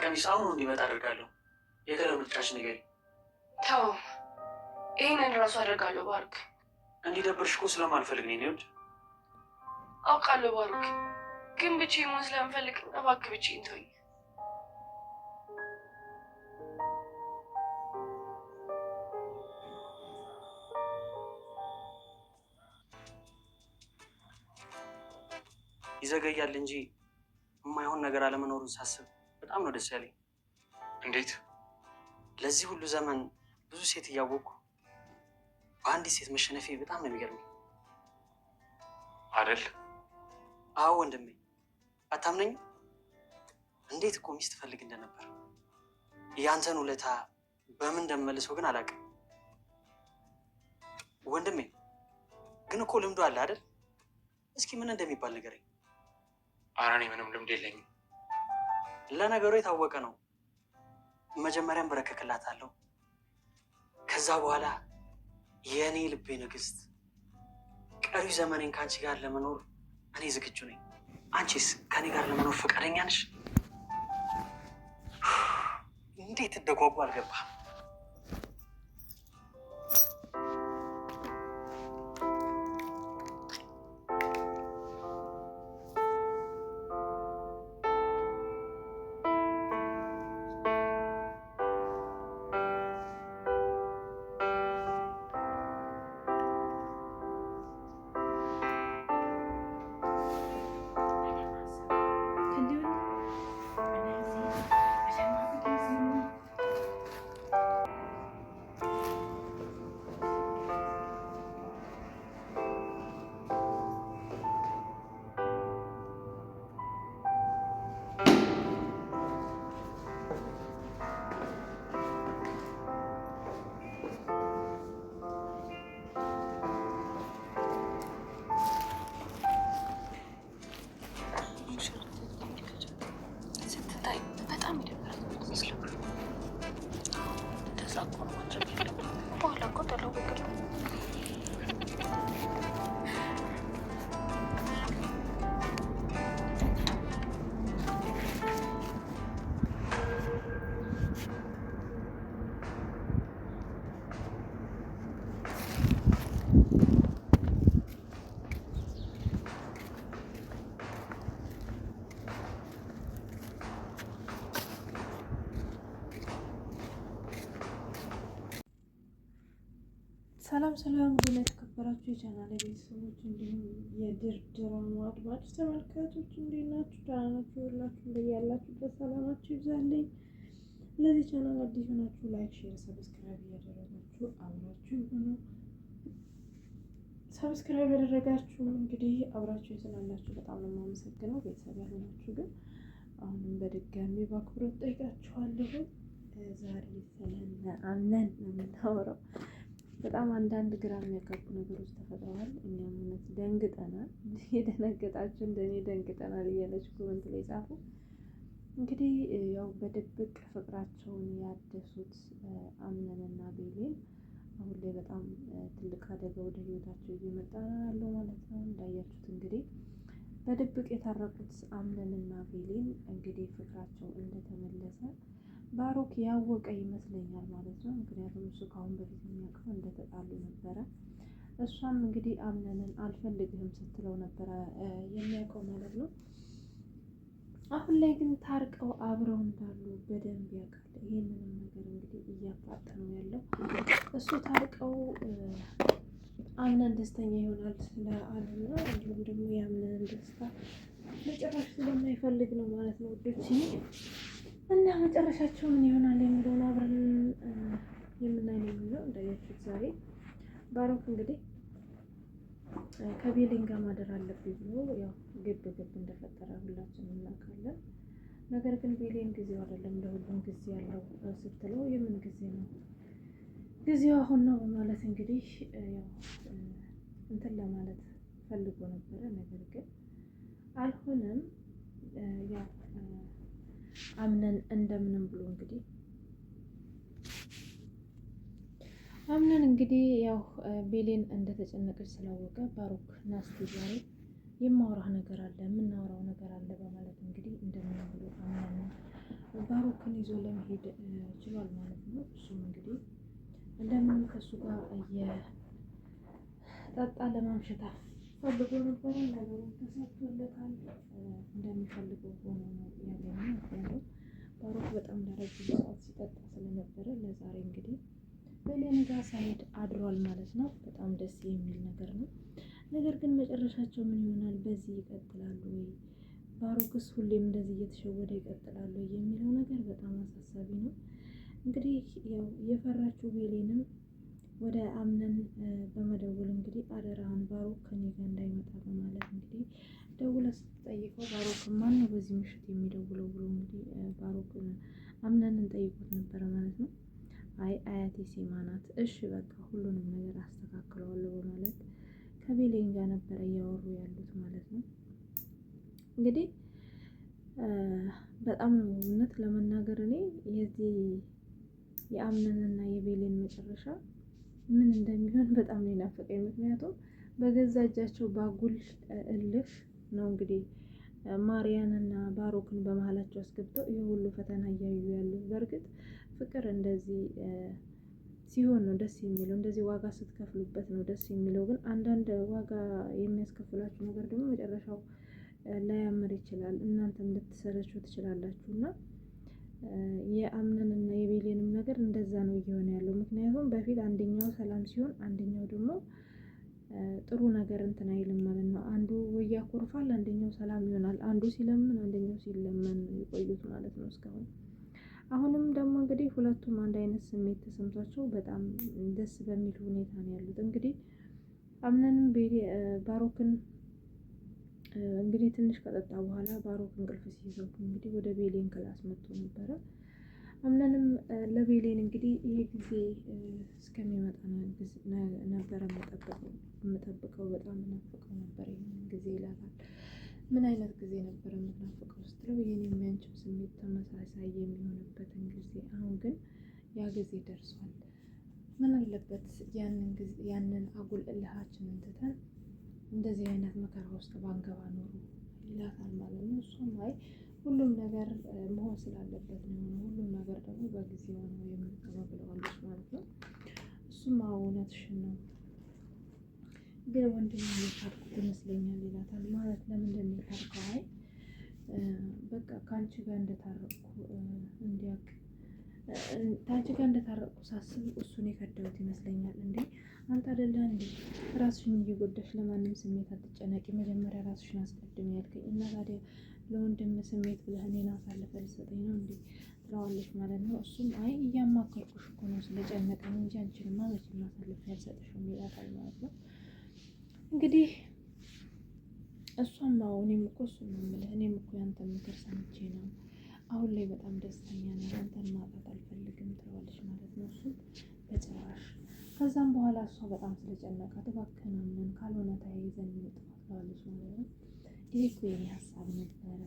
ቀሚስ አሁን እንዲመጣ አደርጋለሁ። የከለር ምርጫሽ ንገሪኝ። ተው፣ ይሄንን እራሱ አደርጋለሁ ባሩክ። እንዲደብርሽ እኮ ስለማልፈልግ ነው። ይኸውልሽ አውቃለሁ ባሩክ፣ ግን ብቻዬን መሆን ስለምፈልግ እባክህ ብቻዬን ተወኝ። ይዘገያል እንጂ የማይሆን ነገር አለመኖሩን ሳስብ በጣም ነው ደስ ያለኝ። እንዴት? ለዚህ ሁሉ ዘመን ብዙ ሴት እያወቅኩ በአንዲት ሴት መሸነፌ በጣም ነው የሚገርመኝ። አይደል? አዎ ወንድሜ፣ አታምነኝ? እንዴት እኮ ሚስት ፈልግ እንደነበር ያንተን ውለታ በምን እንደምመልሰው ግን አላውቅም። ወንድሜ ግን እኮ ልምዱ አለ አይደል? እስኪ ምን እንደሚባል ንገረኝ። ኧረ እኔ ምንም ልምድ የለኝም። ለነገሩ የታወቀ ነው። መጀመሪያም በረከክላታለሁ። ከዛ በኋላ የእኔ ልቤ ንግስት፣ ቀሪው ዘመኔን ከአንቺ ጋር ለመኖር እኔ ዝግጁ ነኝ። አንቺስ ከኔ ጋር ለመኖር ፈቃደኛ ነሽ? እንዴት እንደጓጓ አልገባም። ሰላም ሰላም፣ ሁሉ የተከበራችሁ የቻናል ቤተሰቦች እንዲሁም የድርድራማ አድማጭ ተመልካቾች እንዴት ናችሁ? ደህና ናችሁ? ሁላችሁም በያላችሁበት ሰላማችሁ ይብዛልኝ። ለዚህ ቻናል አዲስ ሆናችሁ ላይክ፣ ሼር፣ ሰብስክራይብ እያደረጋችሁ አብራችሁ ሆኑ። ሰብስክራይብ ያደረጋችሁ እንግዲህ አብራችሁ ስላላችሁ በጣም ነው የማመሰግነው። ቤተሰብ ያልሆናችሁ ግን አሁንም በድጋሚ በአክብሮት ጠይቃችኋለሁ። ዛሬ ስለነ አምነን ነው የምናወራው። በጣም አንዳንድ ግራ የሚያጋቡ ነገሮች ተፈጥረዋል። እኛም እውነት ደንግጠናል። የደነገጣችሁ እንደኔ ደንግጠናል እያለች ኮመንት ላይ ጻፉ። እንግዲህ ያው በድብቅ ፍቅራቸውን ያደሱት አምነንና ቤሌን አሁን ላይ በጣም ትልቅ አደጋ ወደ ህይወታቸው እየመጣ ነው ያለው ማለት ነው። እንዳያችሁት እንግዲህ በድብቅ የታረቁት አምነንና ቤሌን እንግዲህ ፍቅራቸው እንደተመለሰ ባሮክ ያወቀ ይመስለኛል ማለት ነው። ምክንያቱም እሱ ከአሁን በፊት የሚያውቀው እንደተጣሉ ነበረ። እሷም እንግዲህ አምነንን አልፈልግህም ስትለው ነበረ የሚያውቀው ማለት ነው። አሁን ላይ ግን ታርቀው አብረው እንዳሉ በደንብ ያውቃል። ይህንንም ነገር እንግዲህ እያፋጠነው ያለው እሱ ታርቀው አምነን ደስተኛ ይሆናል ስለአሉና እንዲሁም ደግሞ የአምነንን ደስታ መጨረሻ ስለማይፈልግ ነው ማለት ነው ውዶች። እና መጨረሻቸው ምን ይሆናል የሚለውን አብረን የምናይ ነው የሚለው። እንዳያችሁት ዛሬ ባሮክ እንግዲህ ከቤሌን ጋር ማደር አለብኝ ብሎ ያው ግብ እንደፈጠረ ሁላችንም እናውቃለን። ነገር ግን ቤሌን ጊዜው አይደለም ለሁሉም ጊዜ ያለው ስትለው የምን ጊዜ ነው? ጊዜው አሁን ነው በማለት እንግዲህ ያው እንትን ለማለት ፈልጎ ነበረ። ነገር ግን አልሆነም። ያው አምነን እንደምንም ብሎ እንግዲህ ያው ቤሌን እንደተጨነቀች ስላወቀ ባሮክ ናስቲ ዛሬ የማወራህ ነገር አለ፣ የምናወራው ነገር አለ በማለት እንግዲህ እንደምንም ብሎ አምነን ባሮክን ይዞ ለመሄድ ችሏል ማለት ነው። እሱም እንግዲህ እንደምን ከሱ ጋር እየጠጣ ለማምሸት ፈልጎ ነበረ። ነገሩ ተሳክቶለታል። እንደሚፈልገው ሆኖ ነው ያገኘው። ምክንያቱም ባሮክ በጣም ለረጅም ሰዓት ሲጠጣ ስለነበረ ለዛሬ እንግዲህ ቤሌን ጋር ሳይሄድ አድሯል ማለት ነው። በጣም ደስ የሚል ነገር ነው። ነገር ግን መጨረሻቸው ምን ይሆናል? በዚህ ይቀጥላሉ ወይ? ባሮክስ ሁሌም እንደዚህ እየተሸወደ ይቀጥላሉ የሚለው ነገር በጣም አሳሳቢ ነው። እንግዲህ ያው የፈራችው ቤሌንም ወደ አምነን በመደወል እንግዲህ አደራህን ባሮክ ከኔ ጋር እንዳይመጣ በማለት እንግዲህ ደውላ ስትጠይቀው ባሮክ ማን ነው በዚህ ምሽት የሚደውለው ብሎ እንግዲህ ባሮክ አምነንን ጠይቆት ነበረ ማለት ነው። አይ አያቴ ሴማ ናት። እሺ በቃ ሁሉንም ነገር አስተካክለዋለሁ በማለት ከቤሌን ጋር ነበረ እያወሩ ያሉት ማለት ነው። እንግዲህ በጣም ነው እውነት ለመናገር እኔ የዚህ የአምነንና የቤሌን መጨረሻ ምን እንደሚሆን በጣም ነው የናፈቀኝ። ምክንያቱም በገዛ እጃቸው ባጉል እልፍ ነው እንግዲህ ማርያንና ባሮክን በመሀላቸው አስገብተው ይህ ሁሉ ፈተና እያዩ ያሉት። በእርግጥ ፍቅር እንደዚህ ሲሆን ነው ደስ የሚለው፣ እንደዚህ ዋጋ ስትከፍሉበት ነው ደስ የሚለው። ግን አንዳንድ ዋጋ የሚያስከፍላችሁ ነገር ደግሞ መጨረሻው ላያምር ይችላል። እናንተም ልትሰለቹ ትችላላችሁ። እና የአምነን እና የቤሌንም ነገር እንደዛ ነው እየሆነ ያለው። ምክንያቱም በፊት አንደኛው ሰላም ሲሆን አንደኛው ደግሞ ጥሩ ነገር እንትን አይልም ማለት ነው። አንዱ ያኮርፋል፣ አንደኛው ሰላም ይሆናል። አንዱ ሲለምን አንደኛው ሲለመን የቆዩት ማለት ነው እስካሁን። አሁንም ደግሞ እንግዲህ ሁለቱም አንድ አይነት ስሜት ተሰምቷቸው በጣም ደስ በሚል ሁኔታ ነው ያሉት። እንግዲህ አምነንም ባሮክን እንግዲህ ትንሽ ከጠጣ በኋላ ባሮክ እንቅልፍ ሲይዘው እንግዲህ ወደ ቤሌን ክላስ መጥቶ ነበረ። አምነንም ለቤሌን እንግዲህ ይሄ ጊዜ እስከሚመጣ ነበረ የምጠብቀው፣ በጣም እናፍቀው ነበር ይሄንን ጊዜ ይላታል። ምን አይነት ጊዜ ነበር የምናፍቀው ስትለው የኔም ያንቺም ስሜት ተመሳሳይ የሚሆንበትን ጊዜ፣ አሁን ግን ያ ጊዜ ደርሷል። ምን አለበት ያንን አጉል እልሃችንን ትተን እንደዚህ አይነት መከራ ውስጥ ባንገባ ኖሮ ይላታል ማለት ነው። እሱም አይ ሁሉም ነገር መሆን ስላለበት ነው የሆነው፣ ሁሉም ነገር ደግሞ በጊዜው ነው የምንሆነው ብለዋለች ማለት ነው። እሱም እውነትሽን ነው ግን ወንድም የታርኩት ይመስለኛል ይላታል። ማለት ለምንድን ነው የታርከው? አይ በቃ ከአንቺ ጋር እንደታረቅኩ እንዲያውቅ ከአንቺ ጋር እንደታረቅኩ ሳስብ እሱን የከዳሁት ይመስለኛል። እንዴ አንተ አይደለህ እንዴ ራስሽን እየጎዳሽ ለማንም ስሜት አትጨነቂ፣ መጀመሪያ ራስሽን አስቀድም ያልከኝ እና ታዲያ ለወንድም ስሜት ብለህ እኔን አሳልፈህ ልትሰጠኝ ነው እንዴ ትለዋለች ማለት ነው። እሱም አይ እያማከርኩሽ እኮ ነው ስለጨነቀኝ እንጂ አንቺንማ መቼም አሳልፌ አልሰጥሽም ይላታል ማለት ነው። እንግዲህ እሷም እኔም እኮ እሱን ነው የምልህ፣ እኔም እኮ ያንተን ምክር ሰምቼ ነው አሁን ላይ በጣም ደስተኛ ነኝ፣ አንተን ማጣት አልፈልግም ትለዋለች ማለት ነው። እሱም በጭራሽ። ከዛም በኋላ እሷ በጣም ስለጨነቃት እባክህን አምነን ካልሆነ ተያይዘን እንጥፋ ትለዋለች ማለት ነው። ይሄ እኮ የኔ ሀሳብ ነበረ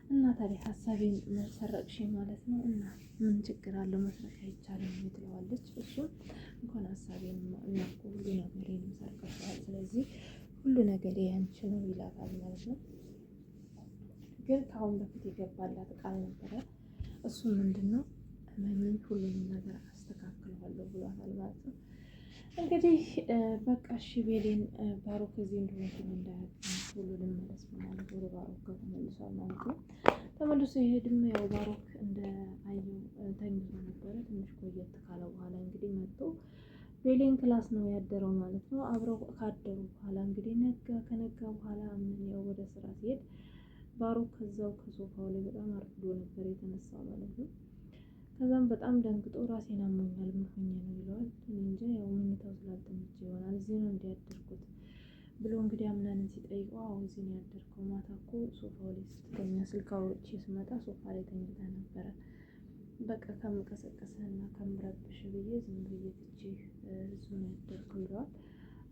እና ታዲያ ሀሳቤን ሰረቅሽኝ ማለት ነው እና ምን ችግር አለው መስረቅ አይቻልም ትለዋለች። እሱም እንኳን ሀሳቤን እና ሁሉ ነገሬንም ሰርቀሻል፣ ስለዚህ ሁሉ ነገር ያንቺ ነው ይላታል ማለት ነው። ግን ከአሁን በፊት የገባላት ቃል ነበረ። እሱም ምንድን ነው እመኚኝ ሁሉንም ነገር አስተካክለዋለሁ ብሏታል ማለት ነው። እንግዲህ በቃ እሺ ቤሌን ባሮክ እዚህ እንደሆንኩኝ እንዳያውቅ ሁሉንም መለስ ማለት ወደ ባሮክ ጋር ተመልሷል ማለት ነው። ተመልሶ ይሄድም ያው ባሮክ እንደ አየው ተኝቶ ነበረ። ትንሽ ቆየት ካለ በኋላ እንግዲህ መጥቶ ቤሌን ክላስ ነው ያደረው ማለት ነው። አብረው ካደሩ በኋላ እንግዲህ ከነጋ በኋላ ምን ያው ወደ ስራ ሲሄድ ባሮክ ከዛው ከሶፋው ላይ በጣም አርፍዶ ነበር የተነሳው ማለት ነው። ከዛም በጣም ደንግጦ ራሴን አሞኛል ምን ሆኜ ነው ይለዋል። እንጃ ያው መኝታው ስላልተመቸ ይሆናል እዚህ ነው እንዲያደርኩት ብሎ እንግዲህ አምናንን ሲጠይቀው አዎ እዚህ ነው ያደርከው፣ ማታ እኮ ሶፋው ላይ ስትተኛ ስልክ አውርቼ ስመጣ ሶፋ ላይ ተኝተህ ነበረ፣ በቃ ከምቀሰቀስህና ከምረብሽ ብዬ ዝም ብዬ ትቼ እዚሁ ነው ያደርከው ይለዋል።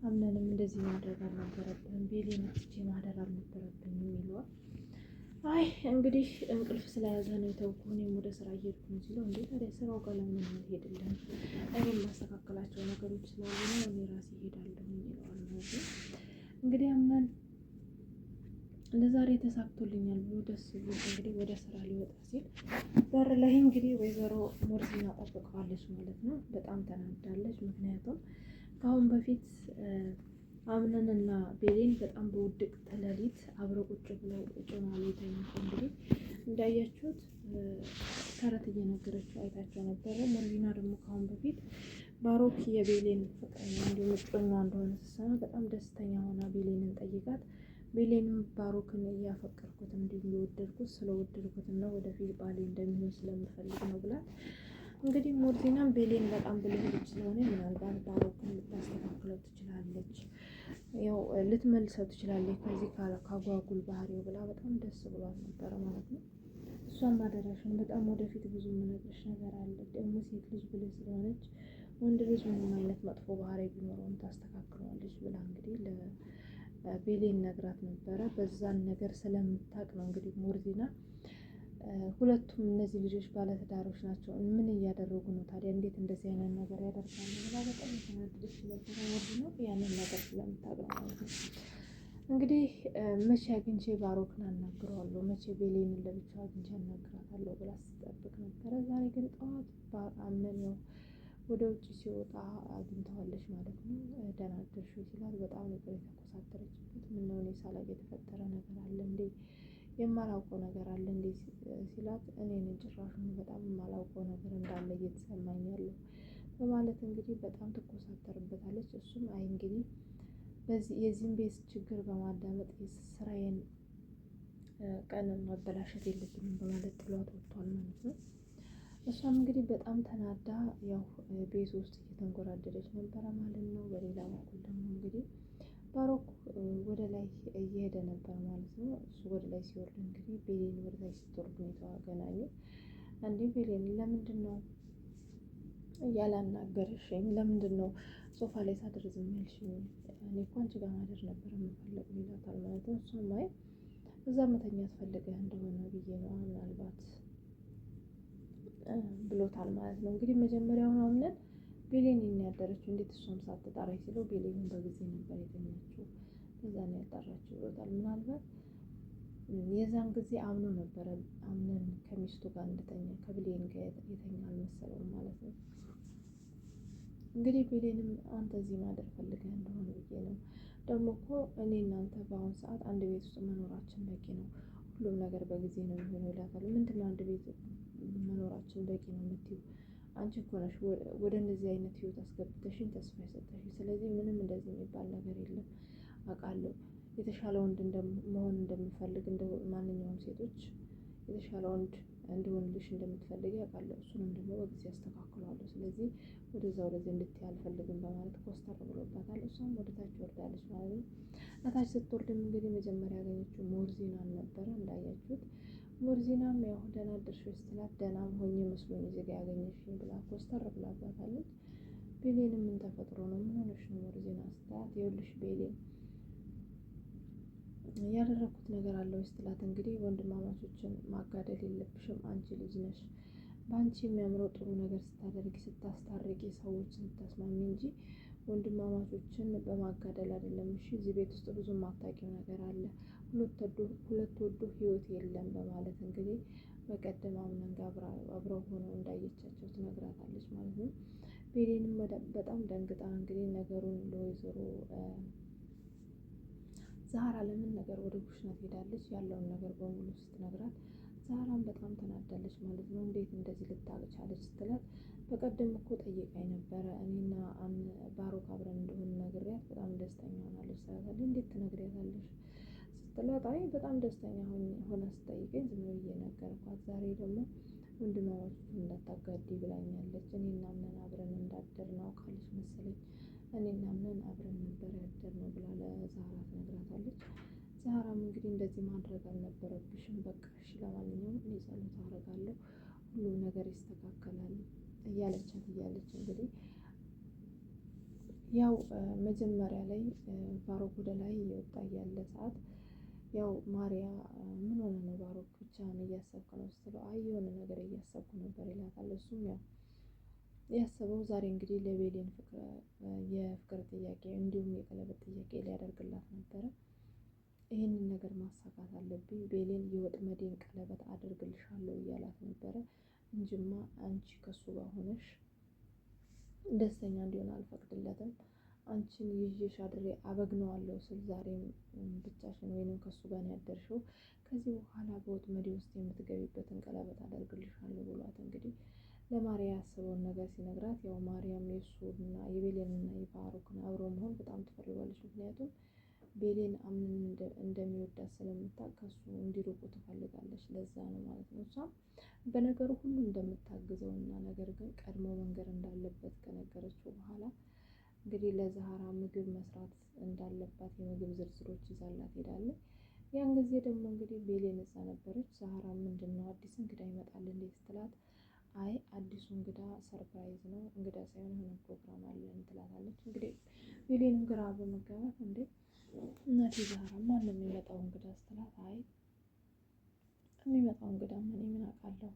አምናንም እንደዚህ ማድረግ አልነበረብህም፣ ቤሌን ትቼ ማደር አልነበረብኝም ይለዋል። አይ እንግዲህ እንቅልፍ ስለያዘ ነው የተውኩህ፣ እኔም ወደ ስራ እየሄድኩኝ ሲለው እንዴ ታዲያ ስራው ጋር ለምን አልሄድልህም? እኔም ማስተካከላቸው ነገሮች ስላሉ ነው እኔ ራሴ እሄዳለሁ ይለዋል ማለት ነው። እንግዲህ አምናን ለዛሬ ተሳክቶልኛል ብሎ ደስ ብሎ እንግዲህ ወደ ስራ ሊወጣ ሲል በር ላይ እንግዲህ ወይዘሮ ሞርዚና ጠብቀዋለች ማለት ነው። በጣም ተናዳለች። ምክንያቱም ከአሁን በፊት አምነንና ቤሌን በጣም በውድቅት ሌሊት አብረው ቁጭ ብለው ጮማ የተኙት እንግዲህ እንዳያችሁት ተረት እየነገረችው አይታቸው ነበረ። ሞርዚና ደግሞ ከአሁን በፊት ባሮክ የቤሌን ፍቅረኛ እንዲሁም እጮኛ እንደሆነ ስትሰማ በጣም ደስተኛ ሆና ቤሌንን ጠይቃት ቤሌንም ባሮክን እያፈቀርኩት እንዲሁም የወደድኩት ስለወደድኩት እና ወደፊት ባሌ እንደሚሆን ስለምፈልግ ነው ብላት እንግዲህ ሞርዚናም ቤሌን በጣም ብልህ ልጅ ስለሆነ ምናልባት ባሮክን ልታስተካክለው ትችላለች፣ ያው ልትመልሰው ትችላለች ከዚህ ካጓጉል ባህሪው ብላ በጣም ደስ ብሏት ነበረ ማለት ነው። እሷም አደራሽን በጣም ወደፊት ብዙ የምነግርሽ ነገር አለ፣ ደግሞ ሴት ልጅ ብልህ ስለሆነች ወንድ ልጅ ምንም አይነት መጥፎ ባህሪ ቢኖረውም ታስተካክለዋለች ብላ እንግዲህ ቤሌን ነግራት ነበረ። በዛን ነገር ስለምታውቅ ነው እንግዲህ ሞርዚና ሁለቱም እነዚህ ልጆች ባለትዳሮች ናቸው፣ ምን እያደረጉ ነው ታዲያ እንዴት እንደዚህ አይነት ነገር ያደርጋሉ ብላ በጣም የተናደደች ነበረ። ሞርዚና ያንን ነገር ስለምታውቅ ነው ማለት ነው። እንግዲህ መቼ አግኝቼ ባሮክን አናግረዋለሁ፣ መቼ ቤሌንን ለብቻ አግኝቼ አናግራታለሁ ብላ ስትጠብቅ ነበረ። ዛሬ ግን ጠዋት አምነን ያው ወደ ውጭ ሲወጣ አግኝተዋለች ማለት ነው። ደህና አደርሽ ሲላት በጣም ነበር የተኮሳተረችበት። ምነው እኔ ሳላቅ የተፈጠረ ነገር አለ እንዴ? የማላውቀው ነገር አለ እንዴ ሲላት እኔን ጭራሹን በጣም የማላውቀው ነገር እንዳለ እየተሰማኝ ያለው በማለት እንግዲህ በጣም ትኮሳተርበታለች። እሱም አይ እንግዲህ የዚህን ቤት ችግር በማዳመጥ ስራዬን ቀን ማበላሸት የለብኝም በማለት ጥሏት ወጥቷል ማለት ነው። እሷም እንግዲህ በጣም ተናዳ ያው ቤት ውስጥ እየተንጎራደደች ነበረ ማለት ነው። በሌላ በኩል ደግሞ እንግዲህ ባሮክ ወደ ላይ እየሄደ ነበር ማለት ነው። እሱ ወደ ላይ ሲወርድ እንግዲህ ቤሌን ወደ ላይ ስትወርድ ነው የተገናኙ። እንዴ ቤሌን ለምንድን ነው ያላናገርሽኝ? ለምንድን ነው ሶፋ ላይ ሳድር ዝም ያልሽኝ? እኔ እኮ አንቺ ጋር ማደር ነበር የምፈለገው ይላታል ማለት ነው። እሷም አይ እዛ መተኛት ፈልገህ እንደሆነ ብዬ ነው ምናልባት ብሎታል ማለት ነው። እንግዲህ መጀመሪያውን አምነን ቤሌን ያደረችው እንዴት እሷም ሳትጠራኝ ሲለው ቤሌንን በጊዜ ነበር የተኛችው ከዛ ነው ያጠራችው ብሎታል። ምናልባት የዛን ጊዜ አምኖ ነበረ አምነን ከሚስቱ ጋር እንደተኛ ከብሌን ጋር የተኛ አልመሰለውም ማለት ነው። እንግዲህ ቤሌንም አንተ እዚህ ማደር ፈልገህ እንደሆነ ብዬ ነው ደግሞ እኮ እኔ እናንተ በአሁኑ ሰዓት አንድ ቤት ውስጥ መኖራችን በቂ ነው፣ ሁሉም ነገር በጊዜ ነው የሚሆነው ይላታል። ምንድነው አንድ ቤት መኖራችን በቂ ነው የምትይው? አንቺ እኮ ነሽ ወደ እንደዚህ አይነት ህይወት አስገብተሽኝ ተስፋ የሰጠሽኝ። ስለዚህ ምንም እንደዚህ የሚባል ነገር የለም አውቃለሁ። የተሻለ ወንድ መሆን እንደምፈልግ እንደ ማንኛውም ሴቶች የተሻለ ወንድ እንዲሆንልሽ እንደምትፈልጊ አውቃለሁ። እሱንም ደግሞ በጊዜ አስተካክለዋለሁ። ስለዚህ ወደዚህ እንድትይ አልፈልግም በማለት ኮስተር ብሎባታል። እሷም ወደታች ወርዳለች ማለት ነው። እታች ስትወርድም እንግዲህ መጀመሪያ ያገኘችው ሞርዚናን ነበረ እንዳያችሁት። ሞርዚናም ያው ደህና አደርሽ ስትላት ደህና ሆኜ መስሎኝ እዚህ ጋር ያገኘሽኝ ብላ ኮስተር ብላባታለች። ቤሌንም ምን ተፈጥሮ ነው ምን ሆነሽ ነው ሞርዚና ስትላት ይኸውልሽ ቤሌን ያደረኩት ነገር አለው ስትላት እንግዲህ ወንድማማቾችን ማጋደል የለብሽም አንቺ ልጅ ነሽ፣ በአንቺ የሚያምረው ጥሩ ነገር ስታደርጊ ስታስታርቂ ሰዎችን ስታስማሚ እንጂ ወንድማማቾችን በማጋደል አይደለም። እሺ እዚህ ቤት ውስጥ ብዙ የማታውቂው ነገር አለ፣ ሁለት ወዶ ህይወት የለም በማለት እንግዲህ በቀደም አምነን ጋር አብረው ሆነው እንዳየቻቸው ትነግራታለች ማለት ነው። ቤሌንም በጣም ደንግጣ እንግዲህ ነገሩን ለወይዘሮ ዛህራ ለምን ነገር ወደ ኩሽና ትሄዳለች ያለውን ነገር በሙሉ ስትነግራት ዛህራም በጣም ተናዳለች ማለት ነው። እንዴት እንደዚህ ልታውቅ ቻለች ስትላት በቀደም እኮ ጠይቃኝ ነበረ እኔና ባሮክ አብረን እንደሆነ ነግሬያት በጣም ደስተኛ ሆናለች ትላታለች። እንዴት ትነግሪያታለሽ ስትላት አይ በጣም ደስተኛ ሆና ስጠይቀኝ ዝም ብዬ ነገርኳት። ዛሬ ደግሞ ወንድማማቾችን እንዳታጋዲ ብላኛለች። እኔና ምን አብረን እንዳደርን አውቃለች መሰለኝ እኔና ምን አብረን ነበር ያደርነው ብላ ለዛህራ ትነግራታለች። ዛህራም እንግዲህ እንደዚህ ማድረግ አልነበረብሽም፣ በቃ እሺ ለማንኛውም እኔ ጸሎት አደርጋለሁ ሁሉም ነገር ይስተካከላል እያለች እንግዲህ ያው መጀመሪያ ላይ ባሮክ ወደ ላይ እየወጣ ያለ ሰዓት ያው ማርያ ምን ሆነ ነው ባሮክ ብቻህን እያሰብክ ነው ስትለው አይ የሆነ ነገር እያሰብኩ ነበር ይላታል። እሱም ያው ያሰበው ዛሬ እንግዲህ ለቤሌን የፍቅር ጥያቄ እንዲሁም የቀለበት ጥያቄ ሊያደርግላት ነበረ። ይህንን ነገር ማሳካት አለብኝ፣ ቤሌን የወጥመዴን ቀለበት አደርግልሻለሁ እያላት ነበረ እንጂማ አንቺ ከሱ ጋር ሆነሽ ደስተኛ እንዲሆን አልፈቅድለትም። አንቺን ይዤሽ አድሬ አበግነዋለሁ ስል ዛሬም ብቻሽን ወይንም ከሱ ጋር ነው ያደርሽው። ከዚህ በኋላ በወጥመዴ ውስጥ የምትገቢበትን ቀለበት አደርግልሻለሁ ብሏት እንግዲህ ለማርያ ያስበውን ነገር ሲነግራት፣ ያው ማርያም የእሱና የቤሌንና የባሮክን አብሮ መሆን በጣም ትፈልጋለች። ምክንያቱም ቤሌን አምንን እንደሚወዳት ስለምታውቅ ከሱ እንዲርቁ ትፈልጋለች። ለዛ ነው ማለት ነው። እሷም በነገሩ ሁሉ እንደምታግዘው እና ነገር ግን ቀድሞ መንገር እንዳለበት ከነገረችው በኋላ እንግዲህ ለዛህራ ምግብ መስራት እንዳለባት የምግብ ዝርዝሮች ይዛላት ሄዳለች። ያን ጊዜ ደግሞ እንግዲህ ቤሌን እዛ ነበረች። ዛህራ ምንድን ነው አዲስ እንግዳ ይመጣል እንዴ ስትላት፣ አይ አዲሱ እንግዳ ሰርፕራይዝ ነው፣ እንግዳ ሳይሆን የሆነ ፕሮግራም አለን ትላታለች። እንግዲህ ቤሌንም ግራ በመጋባት እንዴ እናቴ ዛህራ ማን ነው የሚመጣው እንግዳ ስትላት፣ አይ የሚመጣው እንግዳ ምን አውቃለሁ፣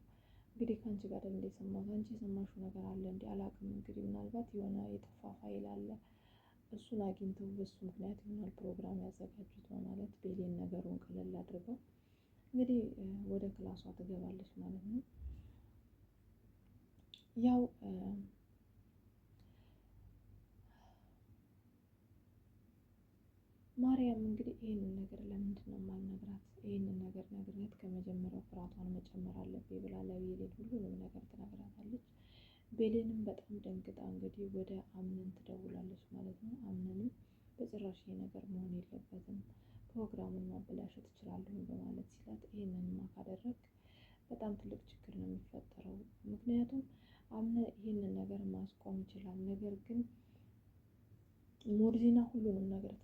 እንግዲህ ከአንቺ ጋር እንደ ሰማሁት አንቺ የሰማሽው ነገር አለ እንዲ አላውቅም። እንግዲህ ምናልባት የሆነ የጠፋ ፋይል አለ፣ እሱን አግኝተው በሱ ምክንያት ይሆናል ፕሮግራም ያዘጋጁት ማለት ቤሌን ነገሩን ቀለል አድርገው እንግዲህ ወደ ክላሷ ትገባለች ማለት ነው። ያው ማርያም እንግዲህ ይህንን ነገር ለምንድን ነው የማልነግራት? ይህንን ነገር ነግሬያት ከመጀመሪያው ፍርሃቷን መጨመር አለብኝ ብላ ለቤሌን ሁሉንም ነገር ትነግራታለች። ቤሌንም በጣም ደንግጣ እንግዲህ ወደ አምነን ትደውላለች ማለት ነው። አምነንም በጭራሽ ይሄ ነገር መሆን የለበትም፣ ፕሮግራሙን ማበላሸት እችላለሁ በማለት ሲላት፣ ይህንንማ ካደረግ በጣም ትልቅ ችግር ነው የሚፈጠረው። ምክንያቱም አምነ ይህንን ነገር ማስቆም ይችላል፣ ነገር ግን ሞርዚና ሁሉንም ነገር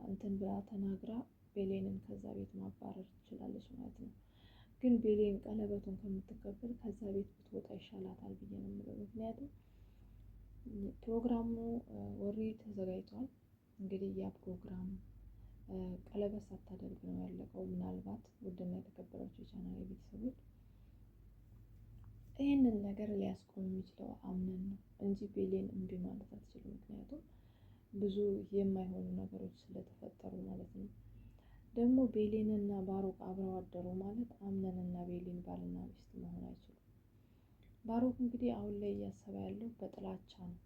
እንትን ብላ ተናግራ ቤሌንን ከዛ ቤት ማባረር ትችላለች ማለት ነው። ግን ቤሌን ቀለበቱን ከምትቀበል ከዛ ቤት ብትወጣ ይሻላታል ብዬ ነው የምለው። ምክንያቱም ፕሮግራሙ ወሬ ተዘጋጅቷል። እንግዲህ ያ ፕሮግራም ቀለበት ሳታደርግ ነው ያለቀው። ምናልባት ውድና የተከበራችሁ የቻናል ቤተሰቦች ይህንን ነገር ሊያስቆም የሚችለው አምነን ነው እንጂ ቤሌን እምቢ ማለት አትችልም። ምክንያቱም ብዙ የማይሆኑ ነገሮች ስለተፈጠሩ ማለት ነው። ደግሞ ቤሌንና ባሮክ አብረው አደሩ ማለት አምነንና ቤሌን ባልና ሚስት መሆን አይችሉም። ባሮክ እንግዲህ አሁን ላይ እያሰበ ያለው በጥላቻ ነው።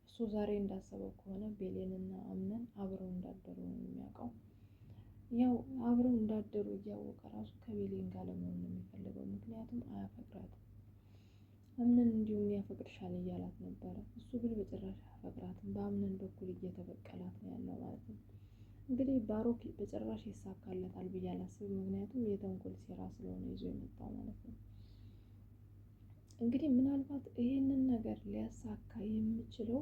እሱ ዛሬ እንዳሰበው ከሆነ ቤሌንና አምነን አብረው እንዳደሩ ነው የሚያውቀው። ያው አብረው እንዳደሩ እያወቀ ራሱ ከቤሌን ጋር ለመሆን ነው የሚፈልገው። ምክንያቱም አያፈቅራትም። አምነን እንዲሁም ያፈቅርሻል እያላት ነበረ። እሱ ግን በጭራሽ አያፈቅራትም። በአምነን በኩል እየተበቀላት ነው ያለው ማለት ነው። እንግዲህ ባሮክ በጭራሽ ይሳካለታል ብዬ አላስብም። ምክንያቱም የተንኮል ሴራ ስለሆነ ይዞ የመጣው ማለት ነው። እንግዲህ ምናልባት ይህንን ነገር ሊያሳካ የምችለው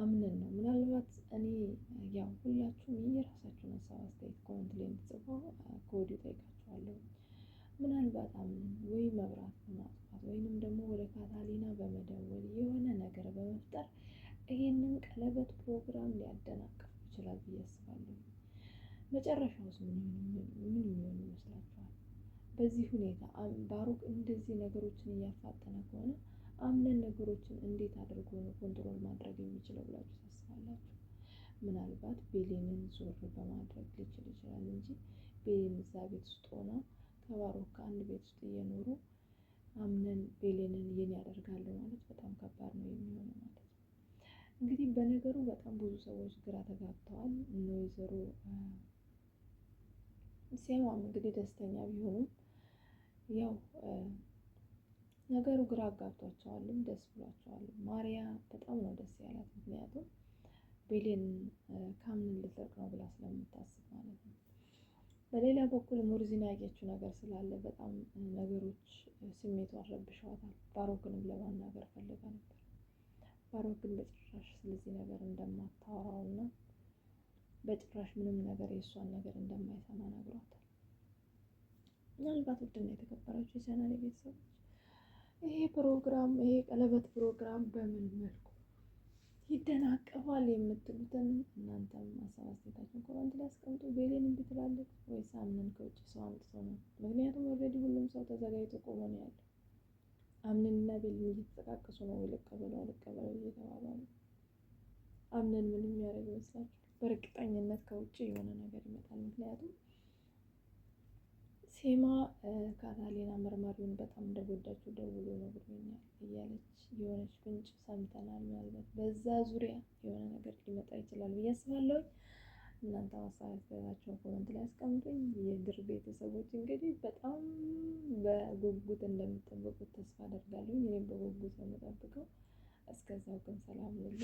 አምነን ነው። ምናልባት እኔ ያው ሁላችሁም የራሳችሁን ሀሳብ አስተያየት ኮመንት ላይ እንድትጽፉ ከወዲሁ ጠይቃችኋለሁ። ምናልባት አምነን ወይ መብራት በማጥፋት ወይንም ደግሞ ወደ ካታሊና በመደወል የሆነ ነገር በመፍጠር ይሄንን ቀለበት ፕሮግራም ሊያደናቅፍ ይችላል ብዬ አስባለሁ። መጨረሻውስ ምን የሚሆን ይመስላችኋል? በዚህ ሁኔታ ባሮክ እንደዚህ ነገሮችን እያፋጠነ ከሆነ አምነን ነገሮችን እንዴት አድርጎ ነው ኮንትሮል ማድረግ የሚችለው ብላችሁ ታስባላችሁ? ምናልባት ቤሌንን ዞር በማድረግ ሊችል ይችላል እንጂ ቤሌን እዛ ቤት ውስጥ ሆና ከባሮክ ከአንድ ቤት ውስጥ እየኖሩ አምነን ቤሌንን ይህን ያደርጋሉ ማለት በጣም ከባድ ነው የሚሆነው ማለት ነው። እንግዲህ በነገሩ በጣም ብዙ ሰዎች ግራ ተጋብተዋል። ወይዘሮ ሴማም እንግዲህ ደስተኛ ቢሆኑም ያው ነገሩ ግራ አጋብቷቸዋልም ደስ ብሏቸዋልም። ማርያ በጣም ነው ደስ ያላት፣ ምክንያቱም ቤሌን ከአምነን ልትርቅ ነው ብላ ስለምታስብ ማለት ነው። በሌላ በኩል ሞርዚና ያየችው ነገር ስላለ በጣም ነገሮች ስሜቷ ረብሸዋታል። ባሮክንም ለማናገር ፈልጋ ነበር። ባሮክ ግን በጭራሽ ስለዚህ ነገር እንደማታወራው እና በጭራሽ ምንም ነገር የእሷን ነገር እንደማይሰማ ነግሯታል። ምናልባት ውድና የተከበራችሁ የቻናሌ ቤተሰቦች ይሄ ፕሮግራም ይሄ ቀለበት ፕሮግራም በምን መልኩ ይደናቀፋል የምትሉትን እናንተም ሀሳብ አስተያየታችሁን ኮሜንት ላይ አስቀምጡ። ቤሌን እምቢ ትላለች ወይስ አምነን ከውጭ ሰው አምጥቶ ነው? ምክንያቱም ኦልሬዲ ሁሉም ሰው ተዘጋጅቶ ቆሞ ነው ያለው። አምነንና ቤሌን እየተጠቃቀሱ ነው፣ ልቀበለው ልቀበለው እየተባባሉ። አምነን ምን የሚያደርግ ይመስላችኋል? በእርግጠኝነት ከውጭ የሆነ ነገር ይመጣል። ምክንያቱም ሴማ ካታሊና መርማሪውን በጣም እንደጎዳችው ደውሎ ነግሮኛል እያለች የሆነች ፍንጭ ሰምተናል። ምናልባት በዛ ዙሪያ የሆነ ነገር ሊመጣ ይችላል ብዬ አስባለሁ። እናንተ አስተያየታችሁን ኮመንት ላይ አስቀምጡኝ። የድር ቤተሰቦች እንግዲህ በጣም በጉጉት እንደሚጠብቁት ተስፋ አደርጋለሁ። እኔም በጉጉት ነው የምጠብቀው። እስከዛው ግን ሰላም ሁሉ